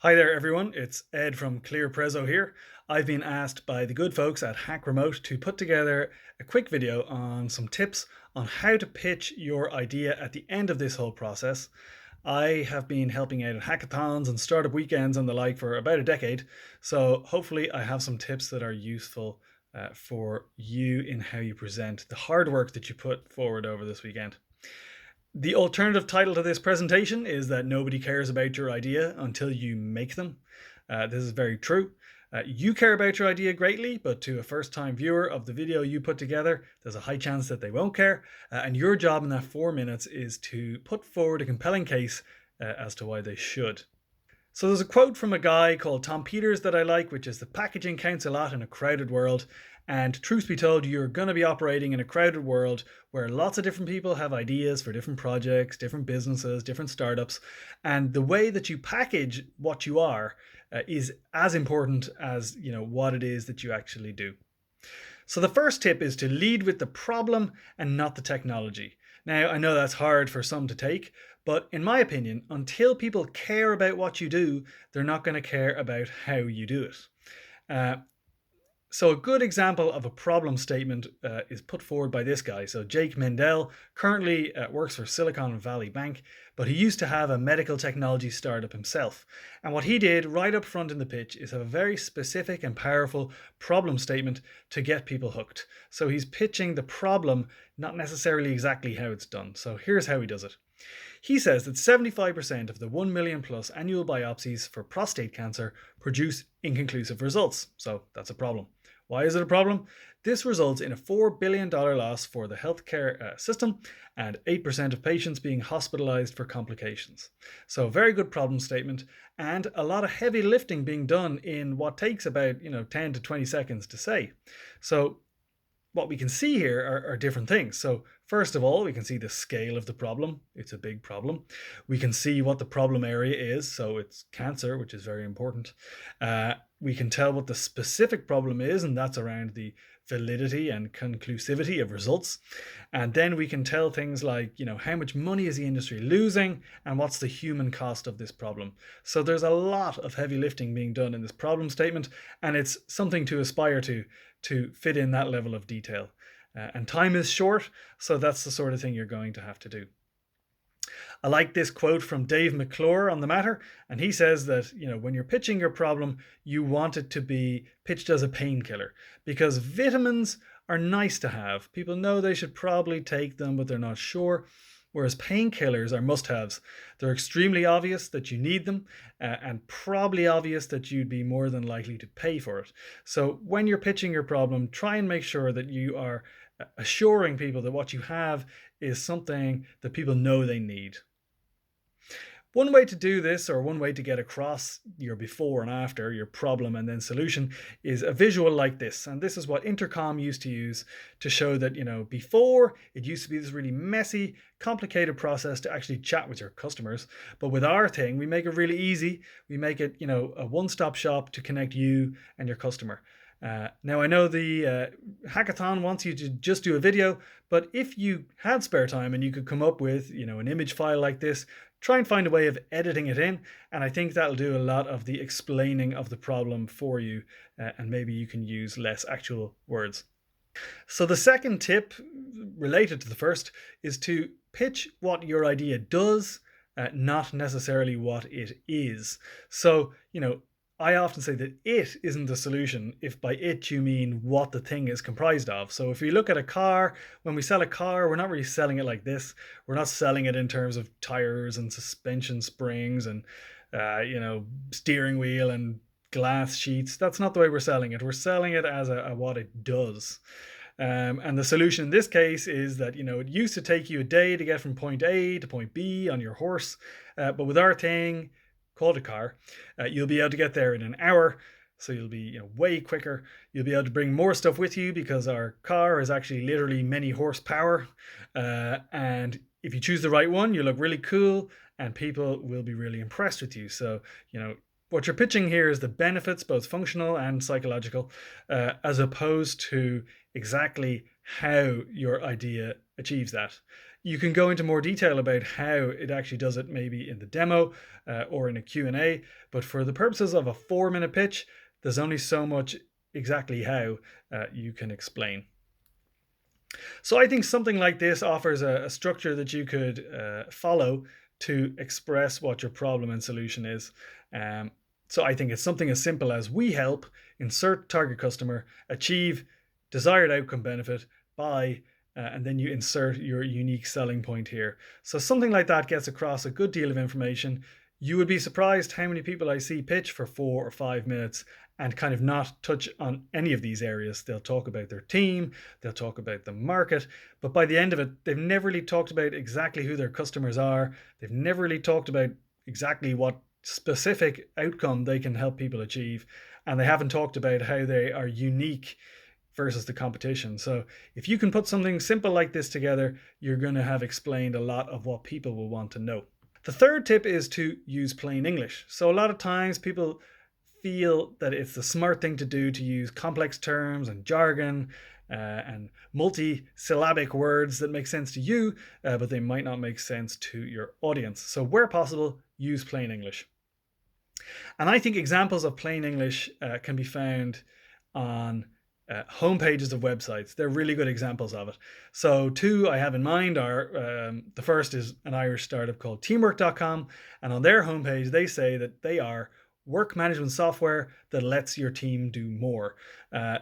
Hi there, everyone. It's Ed from Clear Prezzo here. I've been asked by the good folks at Hack Remote to put together a quick video on some tips on how to pitch your idea at the end of this whole process. I have been helping out at hackathons and startup weekends and the like for about a decade, so hopefully I have some tips that are useful for you in how you present the hard work that you put forward over this weekend. The alternative title to this presentation is that nobody cares about your idea until you make them. This is very true. You care about your idea greatly, but to a first-time viewer of the video you put together, there's a high chance that they won't care. And your job in that 4 minutes is to put forward a compelling case as to why they should. So there's a quote from a guy called Tom Peters that I like, which is, "The packaging counts a lot in a crowded world." And truth be told, you're going to be operating in a crowded world where lots of different people have ideas for different projects, different businesses, different startups. And the way that you package what you are is as important as what it is that you actually do. So the first tip is to lead with the problem and not the technology. Now, I know that's hard for some to take, but in my opinion, until people care about what you do, they're not going to care about how you do it. So a good example of a problem statement is put forward by this guy. So Jake Mendel currently works for Silicon Valley Bank, but he used to have a medical technology startup himself. And what he did right up front in the pitch is have a very specific and powerful problem statement to get people hooked. So he's pitching the problem, not necessarily exactly how it's done. So here's how he does it. He says that 75% of the 1 million plus annual biopsies for prostate cancer produce inconclusive results. So that's a problem. Why is it a problem? This results in a $4 billion loss for the healthcare system and 8% of patients being hospitalized for complications. So very good problem statement, and a lot of heavy lifting being done in what takes about 10 to 20 seconds to say. So what we can see here are different things. So first of all, we can see the scale of the problem. It's a big problem. We can see what the problem area is. So it's cancer, which is very important. We can tell what the specific problem is, and that's around the validity and conclusivity of results. And then we can tell things like, how much money is the industry losing and what's the human cost of this problem. So there's a lot of heavy lifting being done in this problem statement, and it's something to aspire to fit in that level of detail. And time is short, so that's the sort of thing you're going to have to do. I like this quote from Dave McClure on the matter, and he says that when you're pitching your problem, you want it to be pitched as a painkiller, because vitamins are nice to have. People know they should probably take them, but they're not sure. Whereas painkillers are must-haves. They're extremely obvious that you need them, and probably obvious that you'd be more than likely to pay for it. So when you're pitching your problem, try and make sure that you are assuring people that what you have is something that people know they need. One way to do this, or one way to get across your before and after, your problem and then solution, is a visual like this. And this is what Intercom used to use to show that, before it used to be this really messy, complicated process to actually chat with your customers. But with our thing, we make it really easy. We make it, a one-stop shop to connect you and your customer. Now, I know the hackathon wants you to just do a video, but if you had spare time and you could come up with, an image file like this, try and find a way of editing it in, and I think that'll do a lot of the explaining of the problem for you, and maybe you can use less actual words. So the second tip, related to the first, is to pitch what your idea does, not necessarily what it is. So, I often say that it isn't the solution if by it you mean what the thing is comprised of. So if you look at a car, when we sell a car, we're not really selling it like this. We're not selling it in terms of tires and suspension springs and, steering wheel and glass sheets. That's not the way we're selling it. We're selling it as a what it does. And the solution in this case is that, it used to take you a day to get from point A to point B on your horse. But with our thing, called a car, you'll be able to get there in an hour. So you'll be way quicker. You'll be able to bring more stuff with you because our car is actually literally many horsepower. And if you choose the right one, you look really cool and people will be really impressed with you. So, what you're pitching here is the benefits, both functional and psychological, as opposed to exactly how your idea achieves that. You can go into more detail about how it actually does it maybe in the demo or in a Q&A, but for the purposes of a 4-minute pitch, there's only so much exactly how you can explain. So I think something like this offers a structure that you could follow to express what your problem and solution is. So I think it's something as simple as we help insert target customer, achieve desired outcome benefit by, and then you insert your unique selling point here. So something like that gets across a good deal of information. You would be surprised how many people I see pitch for 4 or 5 minutes and kind of not touch on any of these areas. They'll talk about their team, they'll talk about the market, but by the end of it, they've never really talked about exactly who their customers are. They've never really talked about exactly what specific outcome they can help people achieve. And they haven't talked about how they are unique versus the competition. So if you can put something simple like this together, you're going to have explained a lot of what people will want to know. The third tip is to use plain English. So a lot of times people feel that it's the smart thing to do to use complex terms and jargon and multi-syllabic words that make sense to you, but they might not make sense to your audience. So where possible, use plain English. And I think examples of plain English can be found on homepages of websites. They're really good examples of it. So two I have in mind are, the first is an Irish startup called teamwork.com, and on their homepage they say that they are work management software that lets your team do more.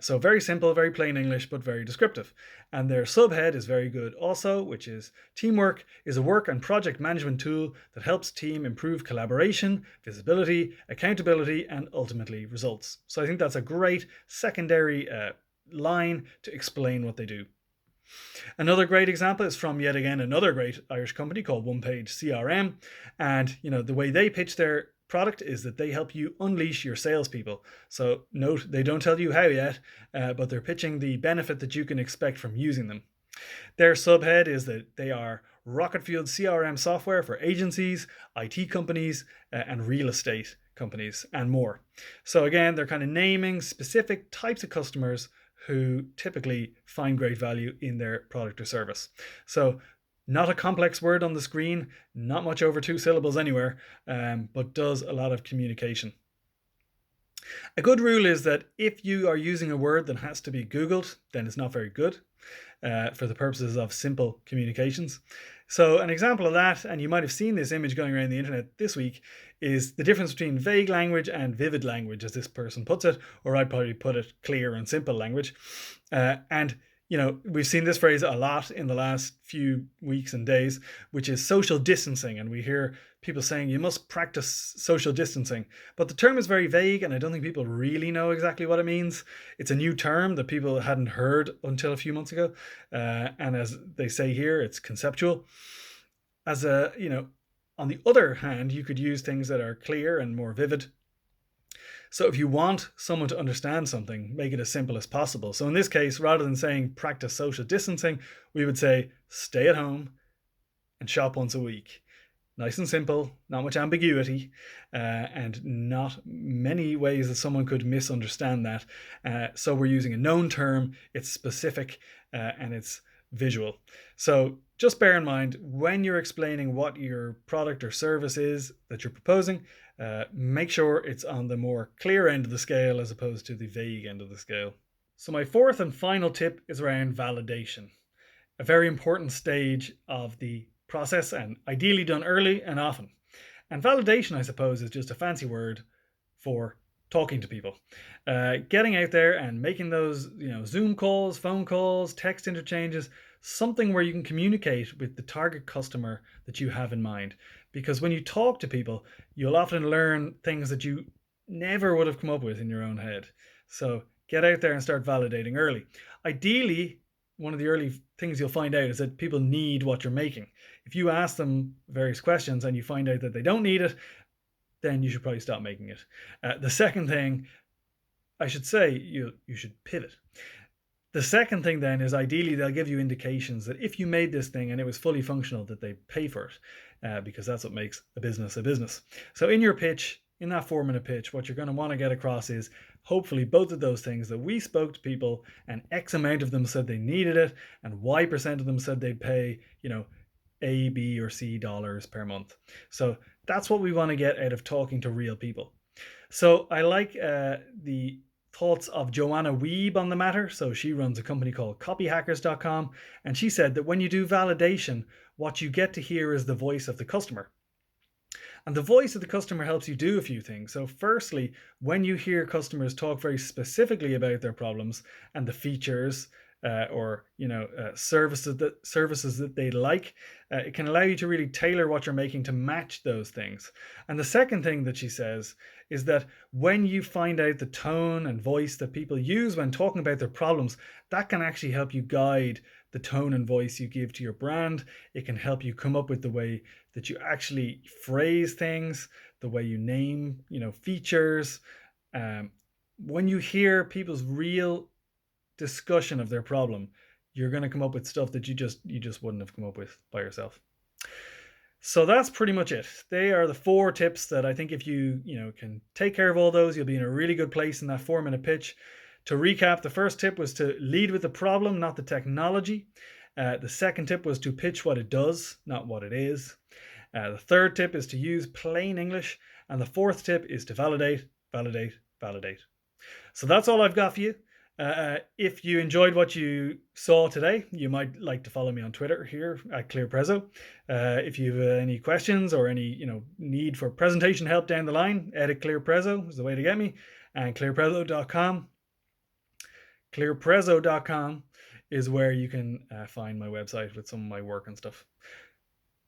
So very simple, very plain English, but very descriptive. And their subhead is very good also, which is Teamwork is a work and project management tool that helps team improve collaboration, visibility, accountability, and ultimately results. So I think that's a great secondary line to explain what they do. Another great example is from yet again another great Irish company called One Page CRM, and the way they pitch their product is that they help you unleash your salespeople. So note, they don't tell you how yet, but they're pitching the benefit that you can expect from using them. Their subhead is that they are rocket-fueled CRM software for agencies, IT companies, and real estate companies, and more. So again, they're kind of naming specific types of customers who typically find great value in their product or service. So not a complex word on the screen, not much over 2 syllables anywhere, but does a lot of communication. A good rule is that if you are using a word that has to be Googled, then it's not very good for the purposes of simple communications. So an example of that, and you might have seen this image going around the internet this week, is the difference between vague language and vivid language, as this person puts it, or I'd probably put it clear and simple language. And we've seen this phrase a lot in the last few weeks and days, which is social distancing. And we hear people saying you must practice social distancing. But the term is very vague, and I don't think people really know exactly what it means. It's a new term that people hadn't heard until a few months ago. And as they say here, it's conceptual. On the other hand, you could use things that are clear and more vivid. So if you want someone to understand something, make it as simple as possible. So in this case, rather than saying practice social distancing, we would say stay at home and shop once a week. Nice and simple, not much ambiguity, and not many ways that someone could misunderstand that. So we're using a known term, it's specific, and it's visual. So just bear in mind, when you're explaining what your product or service is that you're proposing, make sure it's on the more clear end of the scale as opposed to the vague end of the scale. So my fourth and final tip is around validation, a very important stage of the process and ideally done early and often. And validation, I suppose, is just a fancy word for talking to people, getting out there and making those Zoom calls, phone calls, text interchanges, something where you can communicate with the target customer that you have in mind. Because when you talk to people, you'll often learn things that you never would have come up with in your own head. So get out there and start validating early. Ideally, one of the early things you'll find out is that people need what you're making. If you ask them various questions and you find out that they don't need it, then you should probably stop making it. The second thing, I should say, you should pivot. The second thing then is ideally they'll give you indications that if you made this thing and it was fully functional, that they pay for it, because that's what makes a business a business. So in your pitch, in that 4-minute pitch, what you're going to want to get across is hopefully both of those things, that we spoke to people and X amount of them said they needed it and Y% of them said they'd pay, A, B, or C dollars per month. So that's what we want to get out of talking to real people. So I like the thoughts of Joanna Wiebe on the matter. So she runs a company called copyhackers.com, and she said that when you do validation, what you get to hear is the voice of the customer. And the voice of the customer helps you do a few things. So firstly, when you hear customers talk very specifically about their problems and the features or services that they like, it can allow you to really tailor what you're making to match those things. And the second thing that she says is that when you find out the tone and voice that people use when talking about their problems, that can actually help you guide the tone and voice you give to your brand. It can help you come up with the way that you actually phrase things, the way you name, features. When you hear people's real discussion of their problem, you're going to come up with stuff that you just wouldn't have come up with by yourself. So that's pretty much it. They are the 4 tips that I think if you can take care of all those, you'll be in a really good place in that 4-minute pitch. To recap, the first tip was to lead with the problem, not the technology. The second tip was to pitch what it does, not what it is. The third tip is to use plain English. And the fourth tip is to validate, validate, validate. So that's all I've got for you. If you enjoyed what you saw today, you might like to follow me on Twitter here at ClearPrezzo. If you have any questions or any need for presentation help down the line, edit ClearPrezzo is the way to get me. And clearprezzo.com. Clearprezzo.com is where you can find my website with some of my work and stuff.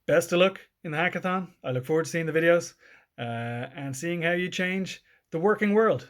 Best of luck in the hackathon. I look forward to seeing the videos and seeing how you change the working world.